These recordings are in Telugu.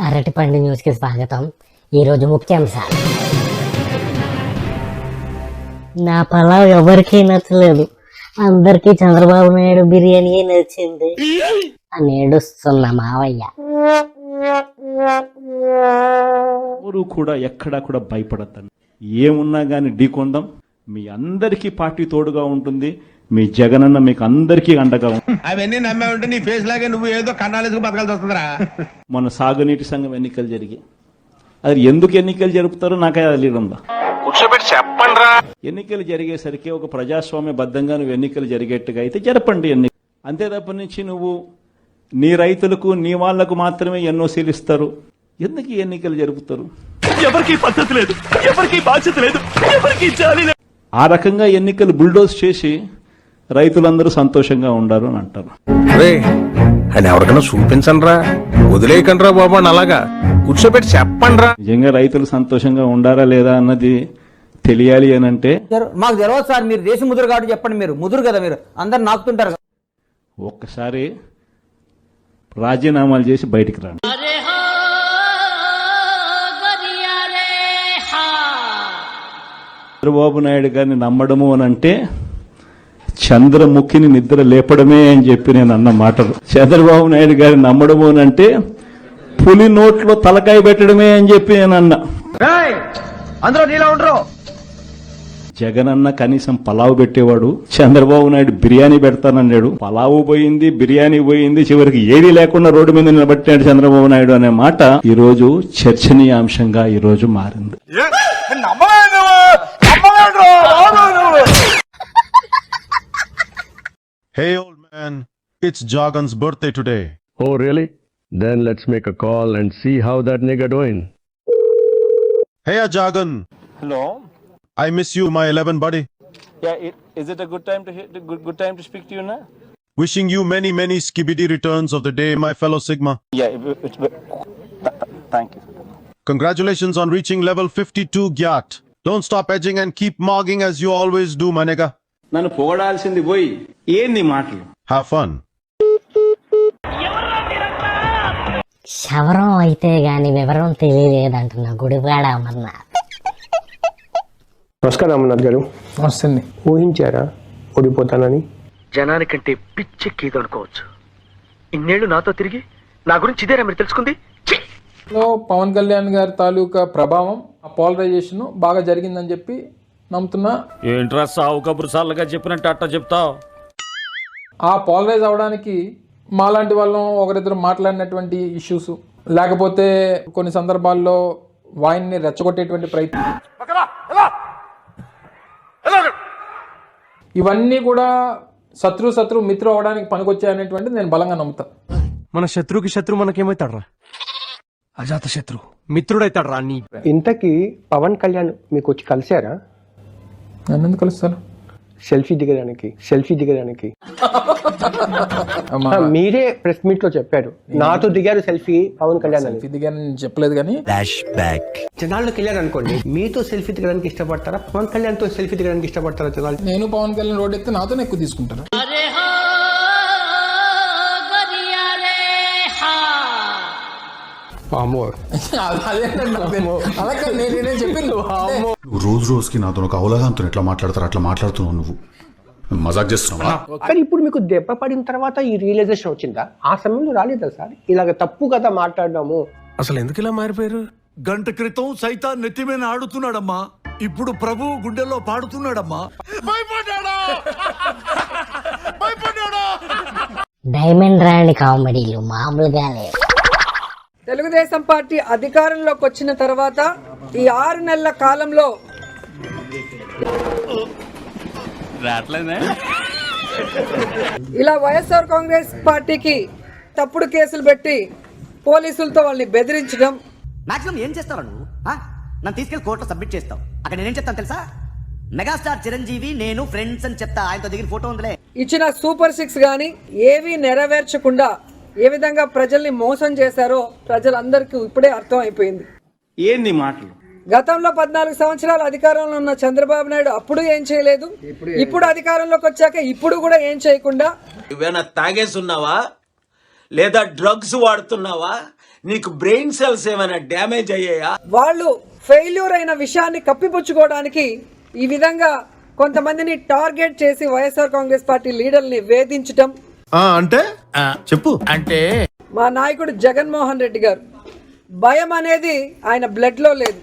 అరటిపండు న్యూస్కి స్వాగతం. ఈరోజు ముఖ్యాంశాలు. నా పలావ్ ఎవరికీ నచ్చలేదు, అందరికీ చంద్రబాబు నాయుడు బిర్యానీ నచ్చింది అని ఏడుస్తున్న మావయ్య. ఎవరు కూడా ఎక్కడా కూడా భయపడద్దండి. ఏమున్నా కానీ ఢీకొందాం. మీ అందరికీ పార్టీ తోడుగా ఉంటుంది. మీ జగనన్న మీకు అందరికీ అండగా ఉంటుంది. అవన్నీ నమ్మే ఉంటే నీ ఫేస్ లాగే నువ్వు ఏదో కన్నాలేసుకు బతకాల్సి వస్తుందిరా. మన సాగునీటి సంఘం ఎన్నికలు జరిగాయి. అది ఎందుకు ఎన్నికలు జరుపుతారో నాకే తెలియడంలా. ఎన్నికలు జరిగేసరికి ఒక ప్రజాస్వామ్యబద్ధంగా నువ్వు ఎన్నికలు జరిగేట్టుగా అయితే జరపండి ఎన్నిక. అంతే తప్ప నుంచి నువ్వు నీ రైతులకు నీ వాళ్లకు మాత్రమే ఎన్ఓసీలు ఇస్తారు. ఎందుకు ఈ ఎన్నికలు జరుపుతారు? ఎవరికి పద్ధతి లేదు, ఎవరికి బాధ్యత లేదు, ఎవరికి జాలి లేదు. ఆ రకంగా ఎన్నికలు బుల్డోజ్ చేసి రైతులందరూ సంతోషంగా ఉండారు అని అంటారు. అని ఎవరికైనా చూపించండి రా, వదిలేయకండి రా బాబు అని అలాగా కూర్చోబెట్టి చెప్పండి రా. నిజంగా రైతులు సంతోషంగా ఉండారా లేదా అన్నది తెలియాలి అని అంటే మాకు తెలియదు సార్. మీరు దేశ ముదురు కాబట్టి చెప్పండి. మీరు ముదురు కదా, మీరు అందరు నాకుతుంటారు. ఒక్కసారి రాజీనామాలు చేసి బయటికి రండి. చంద్రబాబు నాయుడు గారిని నమ్మడము అని అంటే చంద్రముఖిని నిద్ర లేపడమే అని చెప్పి నేను అన్న మాటలు. చంద్రబాబు నాయుడు గారిని నమ్మడము అని అంటే పులి నోట్లో తలకాయ పెట్టడమే అని చెప్పి నేను అన్నా. అందరూ నీలా ఉండరు. జగనన్న కనీసం పలావు పెట్టేవాడు, చంద్రబాబు నాయుడు బిర్యానీ పెడతానన్నాడు. పలావు పోయింది, బిర్యానీ పోయింది, చివరికి ఏదీ లేకుండా రోడ్డు మీద నిలబెట్టాడు చంద్రబాబు నాయుడు అనే మాట ఈ రోజు చర్చనీయాంశంగా ఈ రోజు మారింది. Hey old man, it's Jagan's birthday today. Oh really? Then let's make a call and see how that nigga doing. Hey Jagan. Hello. I miss you, my 11 buddy. Yeah, is it a good time to speak to you now? Wishing you many skibidi returns of the day, my fellow Sigma. Yeah, thank you. Congratulations on reaching level 52 Gyat. Don't stop edging and keep mogging as you always do, my nigga. నన్ను పొగడాల్సింది పోయి ఏంది మాటలు? Have fun. శవరం అయితే గాని వివరం తెలియలేదంటున్న గుడివాడ అమర్నాథ్. నమస్కారం అమర్నాథ్ గారు. వస్తుంది. ఊహించారా ఓడిపోతానని? జనానికంటే పిచ్చెక్కిది అనుకోవచ్చు. ఇన్నేళ్లు నాతో తిరిగి నా గురించి ఇదేనా మీరు తెలుసుకుంది? పవన్ కళ్యాణ్ గారి తాలూకా ప్రభావం, ఆ పోలరైజేషన్ బాగా జరిగిందని చెప్పి నమ్ముతున్నా. ఏంట్రా సావు కబురు సార్లుగా చెప్పినట్టు అట్ట చెప్తావు? ఆ పోలరైజ్ అవడానికి మాలాంటి వాళ్ళం ఒకరిద్దరు మాట్లాడినటువంటి ఇష్యూస్, లేకపోతే కొన్ని సందర్భాల్లో వాయిన్ని రెచ్చగొట్టేటువంటి ప్రయత్నం, ఇవన్నీ కూడా శత్రు మిత్రు అవడానికి పనికొచ్చాయనేటువంటిది నేను బలంగా నమ్ముతా. మన శత్రువుకి శత్రు మనకేమవుతాడ్రా? అజాత శత్రు మిత్రుడైతాడు రా. ఇంతకీ పవన్ కళ్యాణ్ మీకు వచ్చి కలిశారా? నన్ను ఎందుకు కలుస్తారు? సెల్ఫీ దిగడానికి మీరే ప్రెస్ మీట్ లో చెప్పారు, నాతో దిగారు సెల్ఫీ పవన్ కళ్యాణ్ అని. సెల్ఫీ దిగాను చెప్పలేదు కానీ జనాల్లోకి వెళ్ళారు అనుకోండి, మీతో సెల్ఫీ దిగడానికి ఇష్టపడతారా, పవన్ కళ్యాణ్ తో సెల్ఫీ దిగడానికి ఇష్టపడతారా జనాలు? నేను పవన్ కళ్యాణ్ రోడ్ ఎక్కితే నాతోనే ఎక్కువ తీసుకుంటారు. రోజు రోజుకి నాతో ఒక అవగాహనతో ఎట్లా మాట్లాడతారు అట్లా మాట్లాడుతున్నావు నువ్వు. మజాక్ చేస్తున్నావా? కానీ ఇప్పుడు మీకు దెబ్బ పడిన తర్వాత ఈ రియలైజేషన్ వచ్చిందా? ఆ సమయంలో రాలేదా సార్ ఇలాగ తప్పు కదా మాట్లాడదాము? అసలు ఎందుకు ఇలా మారిపోయారు? గంట క్రితం సైతాన్ నెత్తి మీద ఆడుతున్నాడమ్మా, ఇప్పుడు ప్రభు గుండెల్లో పాడుతున్నాడమ్మా. డైమండ్ రాణి కామెడీలు మామూలుగా లేవు. తెలుగుదేశం పార్టీ అధికారంలోకి వచ్చిన తర్వాత ఈ 6 నెలల కాలంలో ఇలా వైఎస్ఆర్ కాంగ్రెస్ పార్టీకి తప్పుడు కేసులు పెట్టి పోలీసులతో వాళ్ళని బెదిరించడం. మాక్సిమం ఏం చేస్తావు నువ్వు? నన్ను తీసుకెళ్లి కోర్టులో సబ్మిట్ చేస్తావు. అక్కడ నేనేం చెప్తాను తెలుసా? మెగాస్టార్ చిరంజీవి నేను ఫ్రెండ్స్ అని చెప్తా. ఆయనతో దిగిన ఫోటో ఉందిలే. ఇచ్చిన సూపర్ 6 గానీ ఏవీ నెరవేర్చకుండా ఏ విధంగా ప్రజల్ని మోసం చేశారో ప్రజలందరికీ ఇప్పుడే అర్థం అయిపోయింది. ఏంది మాటలు? గతంలో 14 సంవత్సరాలు అధికారంలో ఉన్న చంద్రబాబు నాయుడు అప్పుడు ఏం చేయలేదు, ఇప్పుడు అధికారంలోకి వచ్చాక ఇప్పుడు కూడా ఏం చేయకుండా నువ్వేనా తాగేసున్నావా లేదా డ్రగ్స్ వాడుతున్నావా నీకు బ్రెయిన్ సెల్స్ ఏమైనా డ్యామేజ్ అయ్యాయా? వాళ్ళు ఫెయిల్యూర్ అయిన విషయాన్ని కప్పిపుచ్చుకోవడానికి ఈ విధంగా కొంతమందిని టార్గెట్ చేసి వైఎస్ఆర్ కాంగ్రెస్ పార్టీ లీడర్ని వేధించటం. అంటే చెప్పు. అంటే మా నాయకుడు జగన్మోహన్ రెడ్డి గారు భయం అనేది ఆయన బ్లడ్ లో లేదు.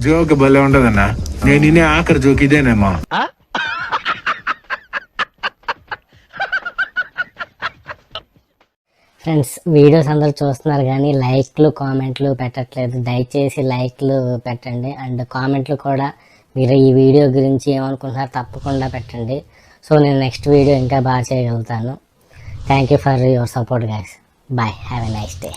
జోక్ భలే ఉండదన్నా. నేను ఆఖరి జోక్ ఇదేనేమా. ఫ్రెండ్స్, వీడియోస్ అందరూ చూస్తున్నారు కానీ లైక్లు కామెంట్లు పెట్టట్లేదు. దయచేసి లైక్లు పెట్టండి అండ్ కామెంట్లు కూడా మీరు ఈ వీడియో గురించి ఏమనుకుంటున్నారో తప్పకుండా పెట్టండి. సో నేను నెక్స్ట్ వీడియో ఇంకా బాగా చేయగలుగుతాను. Thank you for your support guys. Bye, have a nice day.